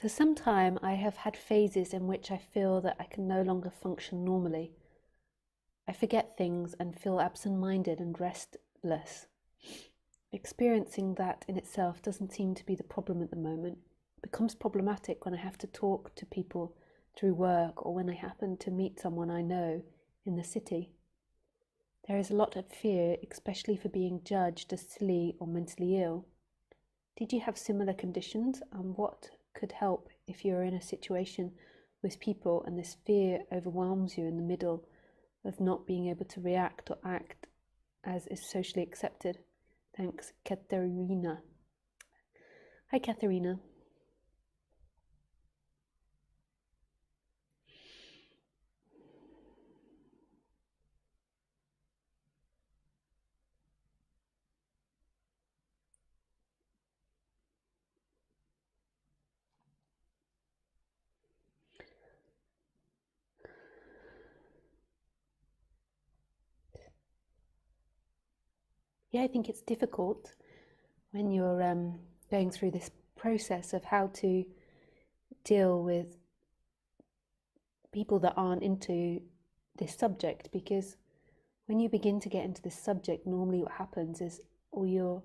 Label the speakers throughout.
Speaker 1: For some time, I have had phases in which I feel that I can no longer function normally. I forget things and feel absent-minded and restless. Experiencing that in itself doesn't seem to be the problem at the moment. It becomes problematic when I have to talk to people through work or when I happen to meet someone I know in the city. There is a lot of fear, especially for being judged as silly or mentally ill. Did you have similar conditions, and what could help if you're in a situation with people and this fear overwhelms you in the middle of not being able to react or act as is socially accepted? Thanks, Katharina. Hi, Katharina. Yeah, I think it's difficult when you're going through this process of how to deal with people that aren't into this subject, because when you begin to get into this subject, normally what happens is all your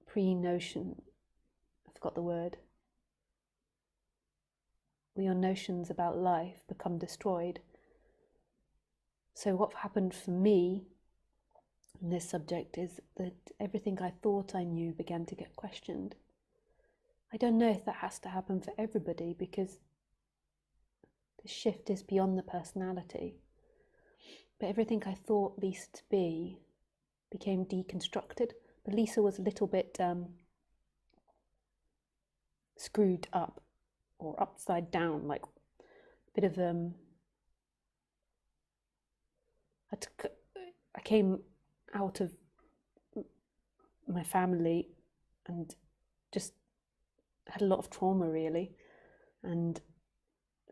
Speaker 1: pre-notion, I forgot the word, all your notions about life become destroyed. So what happened for me in this subject is that everything I thought I knew began to get questioned. I don't know if that has to happen for everybody, because the shift is beyond the personality. But everything I thought Lisa to be became deconstructed. But Lisa was a little bit screwed up or upside down, like a bit of I came out of my family and just had a lot of trauma, really, and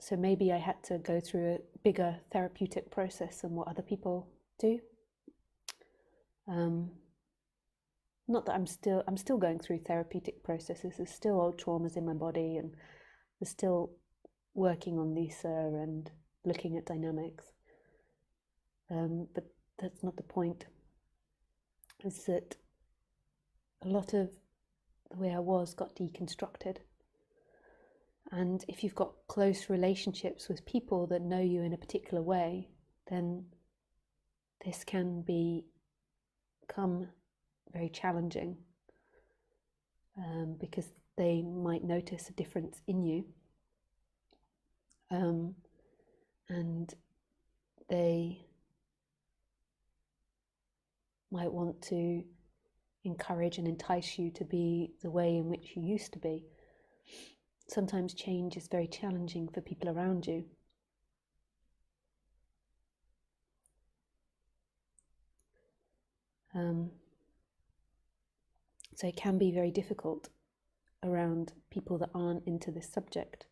Speaker 1: so maybe I had to go through a bigger therapeutic process than what other people do. Not that I'm still going through therapeutic processes. There's still old traumas in my body, and we're still working on Lisa and looking at dynamics. But that's not the point. Is that a lot of the way I was got deconstructed. And if you've got close relationships with people that know you in a particular way, then this can become very challenging, because they might notice a difference in you, and they might want to encourage and entice you to be the way in which you used to be. Sometimes change is very challenging for people around you. So it can be very difficult around people that aren't into this subject.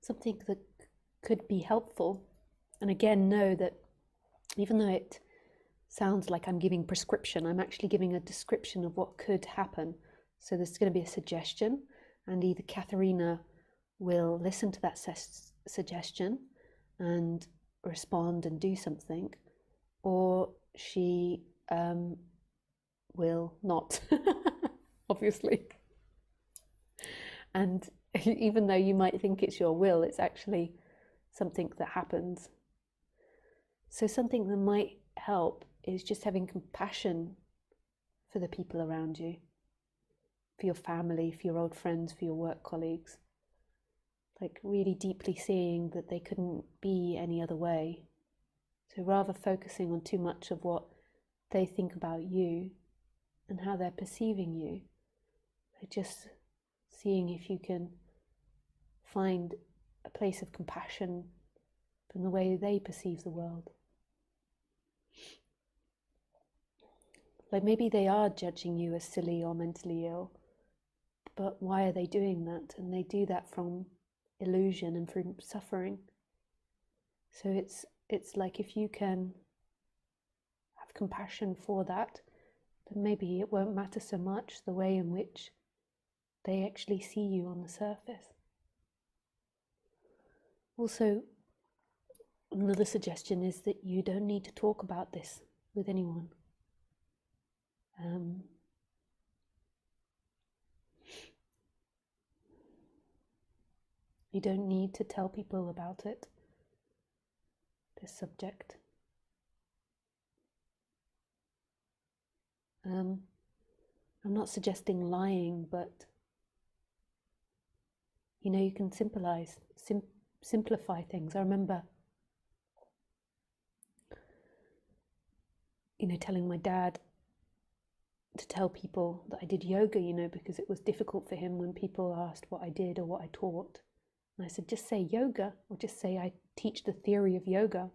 Speaker 1: Something that could be helpful, and again, know that even though it sounds like I'm giving prescription, I'm actually giving a description of what could happen. So there's going to be a suggestion, and either Katharina will listen to that suggestion and respond and do something, or she will not, obviously. And even though you might think it's your will, it's actually something that happens. So something that might help is just having compassion for the people around you, for your family, for your old friends, for your work colleagues. like really deeply seeing that they couldn't be any other way. So rather focusing on too much of what they think about you and how they're perceiving you, like just seeing if you can find a place of compassion from the way they perceive the world. Like maybe they are judging you as silly or mentally ill, but why are they doing that? And they do that from illusion and from suffering. So it's like if you can have compassion for that, then maybe it won't matter so much the way in which they actually see you on the surface. Also, another suggestion is that you don't need to talk about this with anyone. You don't need to tell people about it, this subject. I'm not suggesting lying, but you can simplify things. I remember, telling my dad to tell people that I did yoga, because it was difficult for him when people asked what I did or what I taught. And I said, just say yoga, or just say I teach the theory of yoga.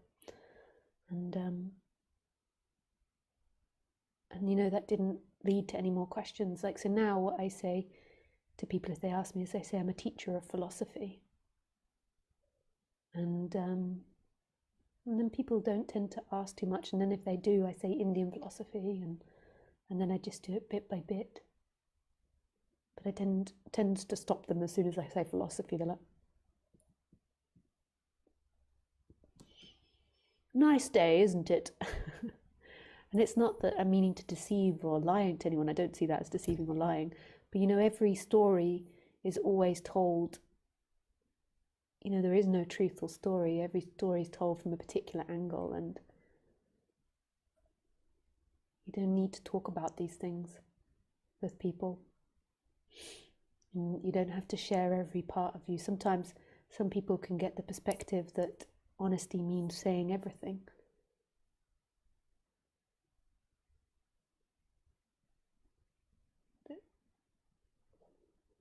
Speaker 1: And that didn't lead to any more questions. So now what I say to people if they ask me is I say I'm a teacher of philosophy. And then people don't tend to ask too much. And then if they do, I say Indian philosophy, and then I just do it bit by bit. But I tends to stop them as soon as I say philosophy. They're like, nice day, isn't it? And it's not that I'm meaning to deceive or lying to anyone. I don't see that as deceiving or lying. But every story is always told. There is no truthful story. Every story is told from a particular angle, and you don't need to talk about these things with people. And you don't have to share every part of you. Sometimes some people can get the perspective that honesty means saying everything.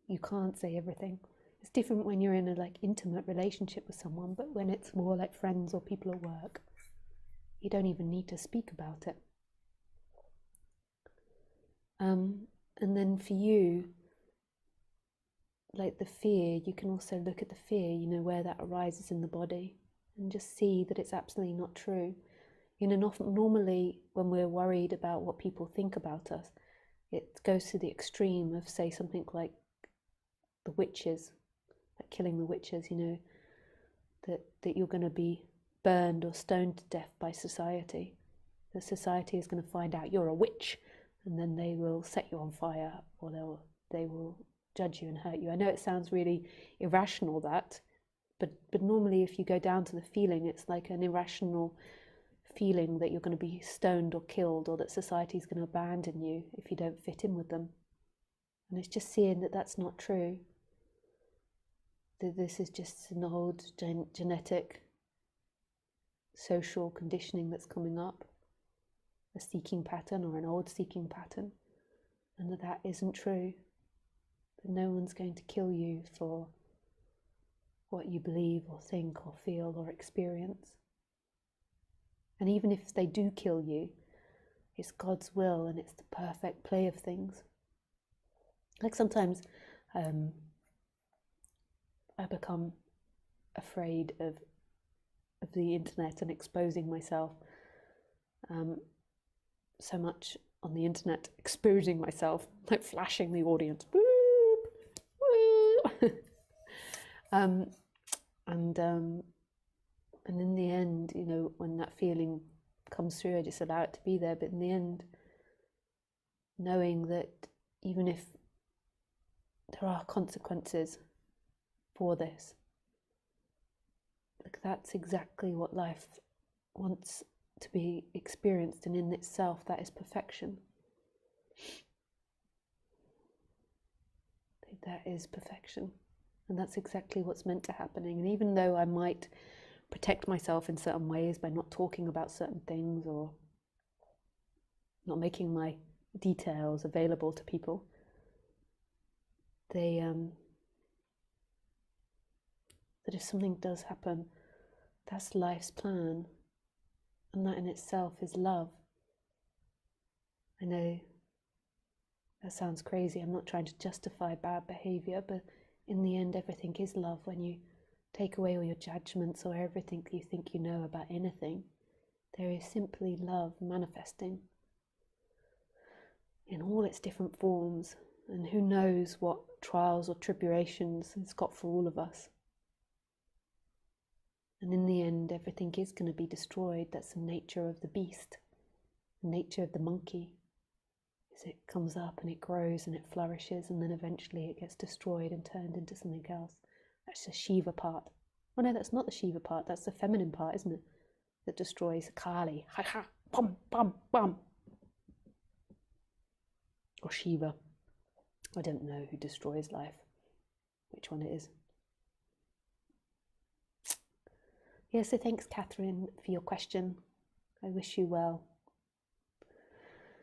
Speaker 1: You can't say everything. It's different when you're in a intimate relationship with someone, but when it's more like friends or people at work, you don't even need to speak about it. And then for you, the fear, you can also look at the fear, where that arises in the body, and just see that it's absolutely not true. Normally when we're worried about what people think about us, it goes to the extreme of, say, something like the witches, like killing the witches, that you're going to be burned or stoned to death by society. The society is going to find out you're a witch, and then they will set you on fire, or they will judge you and hurt you. I know it sounds really irrational, that, but normally if you go down to the feeling, it's like an irrational feeling that you're going to be stoned or killed, or that society is going to abandon you if you don't fit in with them. And it's just seeing that that's not true. That this is just an old genetic social conditioning that's coming up, a seeking pattern or an old seeking pattern, and that isn't true. That no one's going to kill you for what you believe or think or feel or experience. And even if they do kill you, it's God's will and it's the perfect play of things. Sometimes I become afraid of the internet and exposing myself so much on the internet, exposing myself, flashing the audience, woo, woo. And in the end, when that feeling comes through, I just allow it to be there. But in the end, knowing that even if there are consequences for this, that's exactly what life wants to be experienced, and in itself that is perfection. That is perfection. And that's exactly what's meant to happen. And even though I might protect myself in certain ways by not talking about certain things or not making my details available to people, that if something does happen, that's life's plan, and that in itself is love. I know that sounds crazy. I'm not trying to justify bad behavior, but in the end, everything is love. When you take away all your judgments or everything you think you know about anything, there is simply love manifesting in all its different forms, and who knows what trials or tribulations it's got for all of us. And in the end, everything is going to be destroyed. That's the nature of the beast, the nature of the monkey, is it comes up and it grows and it flourishes, and then eventually it gets destroyed and turned into something else. That's the Shiva part. Oh no, that's not the Shiva part, that's the feminine part, isn't it? That destroys Kali. Ha ha, bum, bum, bum. Or Shiva. I don't know who destroys life, which one it is. Yeah, so thanks, Catherine, for your question. I wish you well.